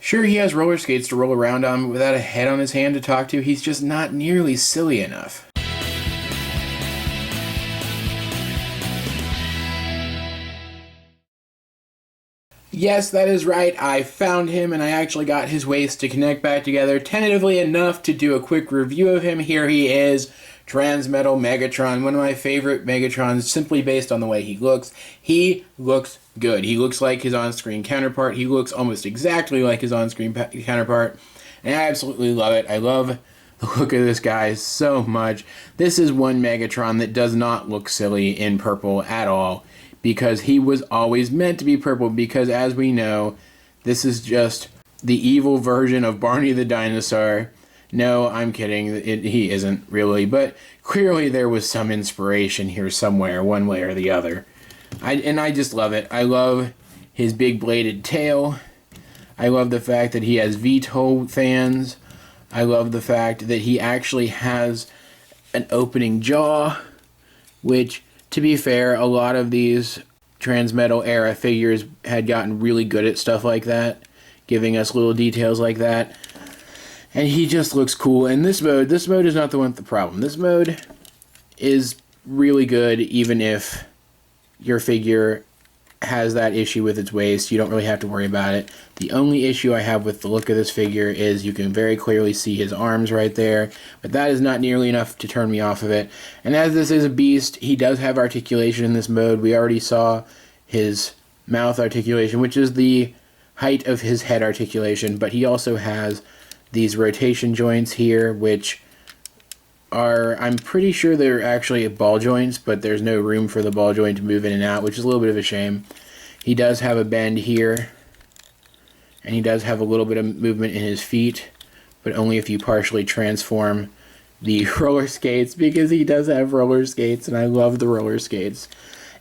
Sure, he has roller skates to roll around on, but without a head on his hand to talk to, he's just not nearly silly enough. Yes, that is right. I found him and I actually got his waist to connect back together tentatively enough to do a quick review of him. Here he is, Transmetal Megatron, one of my favorite Megatrons simply based on the way he looks. He looks good. He looks like his on-screen counterpart. He looks almost exactly like his on-screen counterpart, and I absolutely love it. I love the look of this guy so much. This is one Megatron that does not look silly in purple at all, because he was always meant to be purple, because as we know, this is just the evil version of Barney the dinosaur. No, I'm kidding. He isn't really, but clearly there was some inspiration here somewhere, one way or the other. I just love it. I love his big bladed tail. I love the fact that he has VTOL fans. I love the fact that he actually has an opening jaw, which, to be fair, a lot of these Transmetal era figures had gotten really good at stuff like that, giving us little details like that. And he just looks cool. And this mode is not the one with the problem. This mode is really good, even if your figure has that issue with its waist. You don't really have to worry about it. The only issue I have with the look of this figure is you can very clearly see his arms right there, but that is not nearly enough to turn me off of it. And as this is a beast, he does have articulation in this mode. We already saw his mouth articulation, which is the height of his head articulation, but he also has these rotation joints here, which are, I'm pretty sure they're actually ball joints, but there's no room for the ball joint to move in and out, which is a little bit of a shame. He does have a bend here, and he does have a little bit of movement in his feet, but only if you partially transform the roller skates, because he does have roller skates, and I love the roller skates.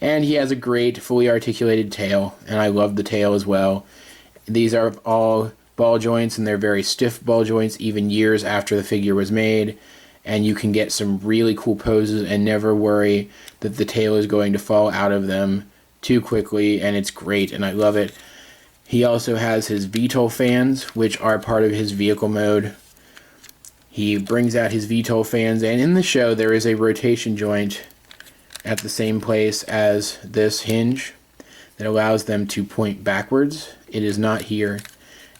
And he has a great fully articulated tail, and I love the tail as well. These are all ball joints, and they're very stiff ball joints, even years after the figure was made. And you can get some really cool poses and never worry that the tail is going to fall out of them too quickly, and it's great, and I love it. He also has his VTOL fans, which are part of his vehicle mode. He brings out his VTOL fans, and in the show there is a rotation joint at the same place as this hinge that allows them to point backwards. It is not here.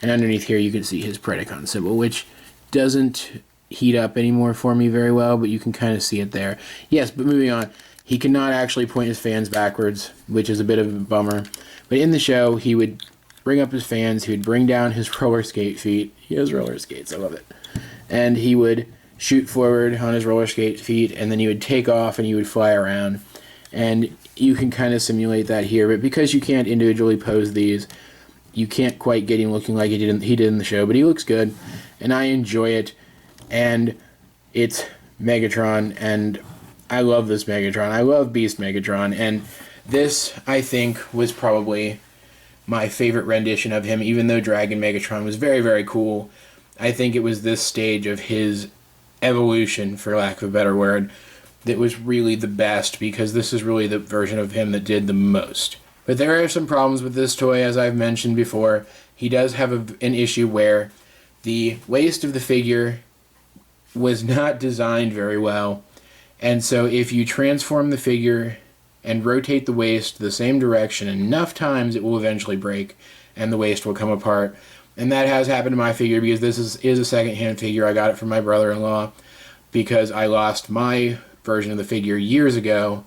And underneath here you can see his Predacon symbol, which doesn't heat up anymore for me very well, but you can kind of see it there. Yes, but moving on, he cannot actually point his fans backwards, which is a bit of a bummer. But in the show, he would bring up his fans, he would bring down his roller skate feet. He has roller skates, I love it. And he would shoot forward on his roller skate feet, and then he would take off and he would fly around. And you can kind of simulate that here, but because you can't individually pose these, you can't quite get him looking like he did in the show, but he looks good, and I enjoy it. And it's Megatron, and I love this Megatron. I love Beast Megatron, and this, I think, was probably my favorite rendition of him, even though Dragon Megatron was very, very cool. I think it was this stage of his evolution, for lack of a better word, that was really the best, because this is really the version of him that did the most. But there are some problems with this toy, as I've mentioned before. He does have an issue where the waist of the figure was not designed very well, and so if you transform the figure and rotate the waist the same direction enough times, it will eventually break and the waist will come apart. And that has happened to my figure, because this is a second-hand figure. I got it from my brother-in-law because I lost my version of the figure years ago,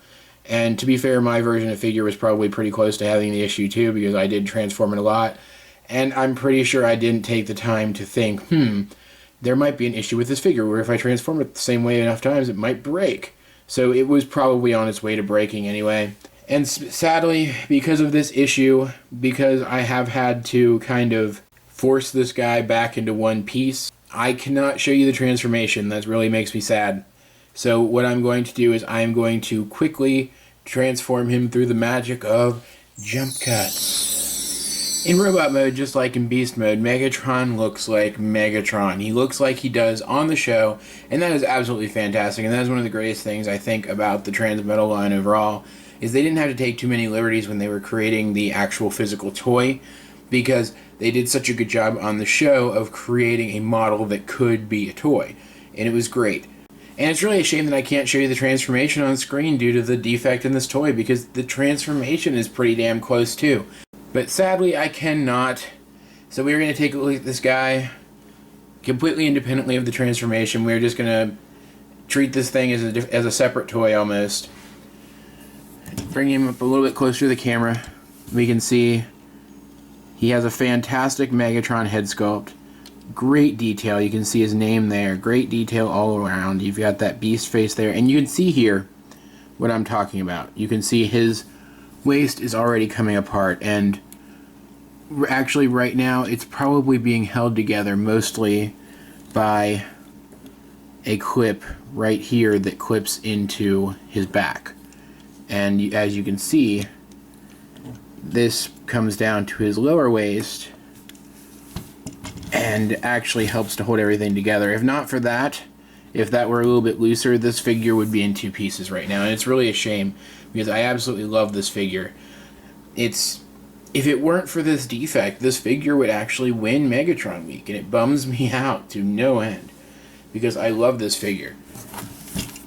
and to be fair, my version of the figure was probably pretty close to having the issue too, because I did transform it a lot, and I'm pretty sure I didn't take the time to think, there might be an issue with this figure where if I transform it the same way enough times, it might break. So it was probably on its way to breaking anyway. And sadly, because of this issue, because I have had to kind of force this guy back into one piece, I cannot show you the transformation. That really makes me sad. So what I'm going to do is I'm going to quickly transform him through the magic of jump cuts. In robot mode, just like in beast mode, Megatron looks like Megatron. He looks like he does on the show, and that is absolutely fantastic. And that is one of the greatest things I think about the Transmetal line overall, is they didn't have to take too many liberties when they were creating the actual physical toy. because they did such a good job on the show of creating a model that could be a toy, and it was great. And it's really a shame that I can't show you the transformation on screen due to the defect in this toy, because the transformation is pretty damn close too. But sadly, I cannot. So we're going to take a look at this guy completely independently of the transformation. We're just going to treat this thing as a separate toy almost. Bring him up a little bit closer to the camera. We can see he has a fantastic Megatron head sculpt. Great detail. You can see his name there. Great detail all around. You've got that beast face there. And you can see here what I'm talking about. You can see his waist is already coming apart. And actually right now it's probably being held together mostly by a clip right here that clips into his back. And as you can see, this comes down to his lower waist and actually helps to hold everything together. If not for that, if that were a little bit looser, this figure would be in two pieces right now, and it's really a shame because I absolutely love this figure. If it weren't for this defect, this figure would actually win Megatron Week, and it bums me out to no end because I love this figure.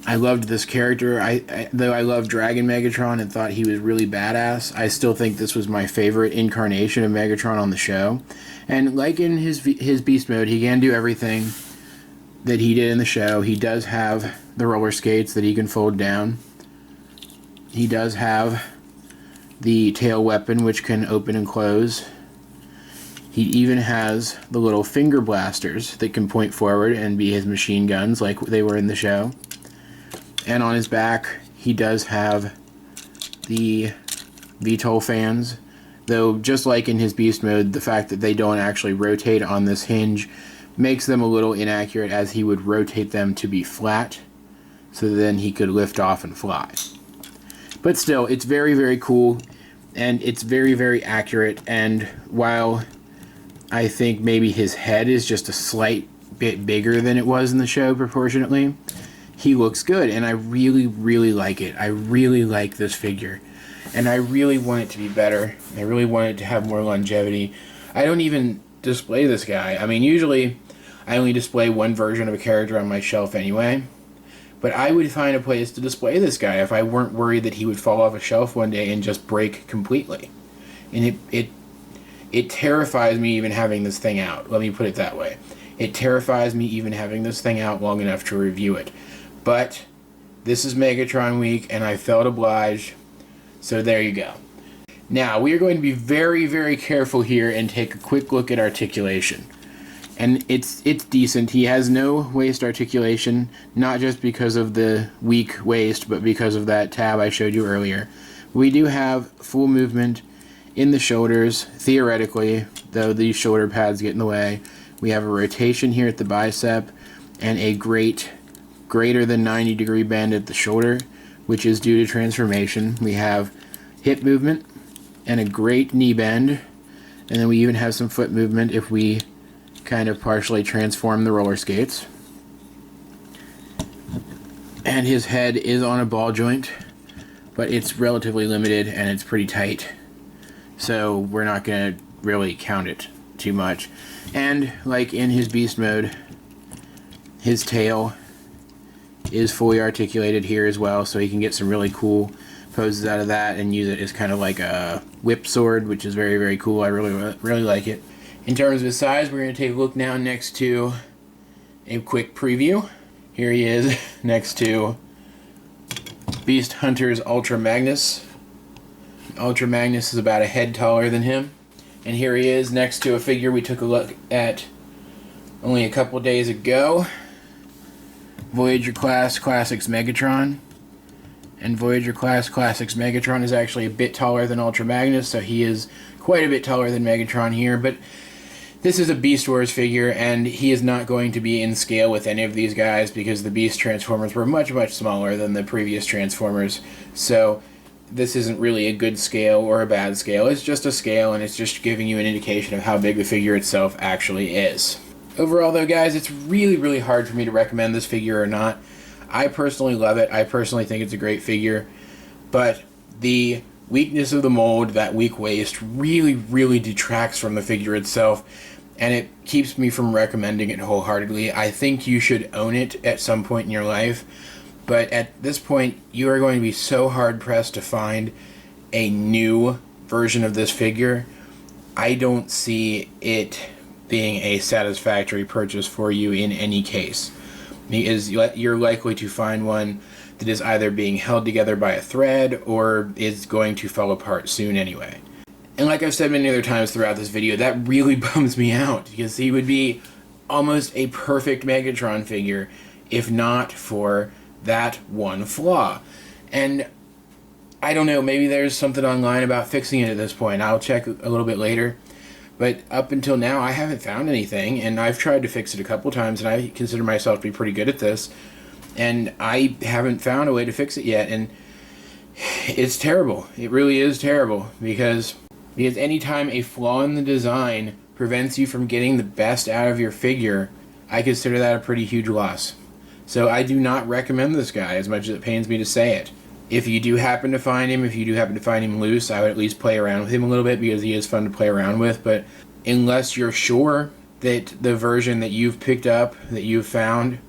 I loved this character. Though I love Dragon Megatron and thought he was really badass, I still think this was my favorite incarnation of Megatron on the show. And like in his beast mode, he can do everything that he did in the show. He does have the roller skates that he can fold down. He does have the tail weapon, which can open and close. He even has the little finger blasters that can point forward and be his machine guns like they were in the show. And on his back, he does have the VTOL fans. Though, just like in his beast mode, the fact that they don't actually rotate on this hinge makes them a little inaccurate, as he would rotate them to be flat, so then he could lift off and fly. But still, it's very, very cool, and it's very, very accurate, and while I think maybe his head is just a slight bit bigger than it was in the show proportionately, he looks good, and I really, really like it. I really like this figure. And I really want it to be better. I really want it to have more longevity. I don't even display this guy. I mean, usually I only display one version of a character on my shelf anyway. But I would find a place to display this guy if I weren't worried that he would fall off a shelf one day and just break completely. And it terrifies me even having this thing out. Let me put it that way. It terrifies me even having this thing out long enough to review it. But this is Megatron Week, and I felt obliged. So there you go. Now, we are going to be very, very careful here and take a quick look at articulation. And it's decent. He has no waist articulation, not just because of the weak waist, but because of that tab I showed you earlier. We do have full movement in the shoulders, theoretically, though these shoulder pads get in the way. We have a rotation here at the bicep, and a greater than 90-degree bend at the shoulder, which is due to transformation. We have hip movement and a great knee bend, and then we even have some foot movement if we kind of partially transform the roller skates. And his head is on a ball joint, but it's relatively limited and it's pretty tight, so we're not going to really count it too much. And like in his beast mode, his tail is fully articulated here as well, so he can get some really cool poses out of that and use it as kind of like a whip sword, which is very, very cool. I really like it. In terms of his size, we're going to take a look now next to a quick preview. Here he is next to Beast Hunter's Ultra Magnus. Ultra Magnus is about a head taller than him. And here he is next to a figure we took a look at only a couple days ago. Voyager Class Classics Megatron. And Voyager Class Classics Megatron is actually a bit taller than Ultra Magnus, so he is quite a bit taller than Megatron here, but this is a Beast Wars figure, and he is not going to be in scale with any of these guys because the Beast Transformers were much, much smaller than the previous Transformers, so this isn't really a good scale or a bad scale. It's just a scale, and it's just giving you an indication of how big the figure itself actually is. Overall, though, guys, it's really, really hard for me to recommend this figure or not. I personally love it. I personally think it's a great figure, but the weakness of the mold, that weak waist, really, really detracts from the figure itself, and it keeps me from recommending it wholeheartedly. I think you should own it at some point in your life, but at this point, you are going to be so hard-pressed to find a new version of this figure. I don't see it being a satisfactory purchase for you in any case, because you're likely to find one that is either being held together by a thread or is going to fall apart soon anyway. And like I've said many other times throughout this video, that really bums me out, because he would be almost a perfect Megatron figure if not for that one flaw. And I don't know, maybe there's something online about fixing it at this point. I'll check a little bit later. But up until now, I haven't found anything, and I've tried to fix it a couple times, and I consider myself to be pretty good at this. And I haven't found a way to fix it yet, and it's terrible. It really is terrible, because anytime a flaw in the design prevents you from getting the best out of your figure, I consider that a pretty huge loss. So I do not recommend this guy, as much as it pains me to say it. If you do happen to find him, loose, I would at least play around with him a little bit, because he is fun to play around with. But unless you're sure that the version that you've picked up, that you've found,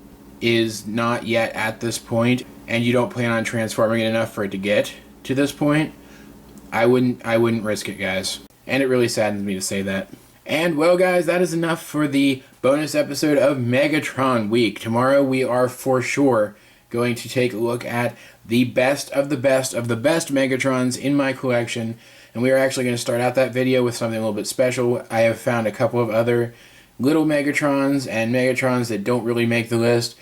is not yet at this point, and you don't plan on transforming it enough for it to get to this point, I wouldn't risk it, guys. And it really saddens me to say that. And well, guys, that is enough for the bonus episode of Megatron Week. Tomorrow we are for sure going to take a look at the best of the best of the best Megatrons in my collection, and we are actually going to start out that video with something a little bit special. I have found a couple of other little Megatrons and Megatrons that don't really make the list,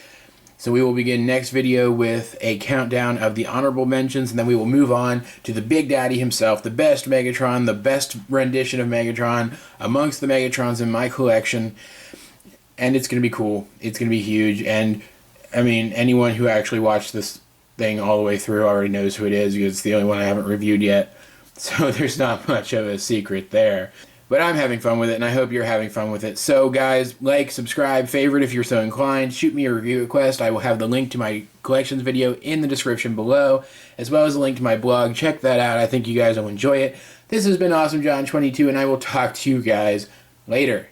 so we will begin next video with a countdown of the honorable mentions, and then we will move on to the Big Daddy himself, the best Megatron, the best rendition of Megatron amongst the Megatrons in my collection, and it's going to be cool. It's going to be huge, and I mean, anyone who actually watched this thing all the way through already knows who it is, because it's the only one I haven't reviewed yet. So there's not much of a secret there. But I'm having fun with it, and I hope you're having fun with it. So guys, like, subscribe, favorite if you're so inclined. Shoot me a review request. I will have the link to my collections video in the description below, as well as a link to my blog. Check that out. I think you guys will enjoy it. This has been Awesome John 22, and I will talk to you guys later.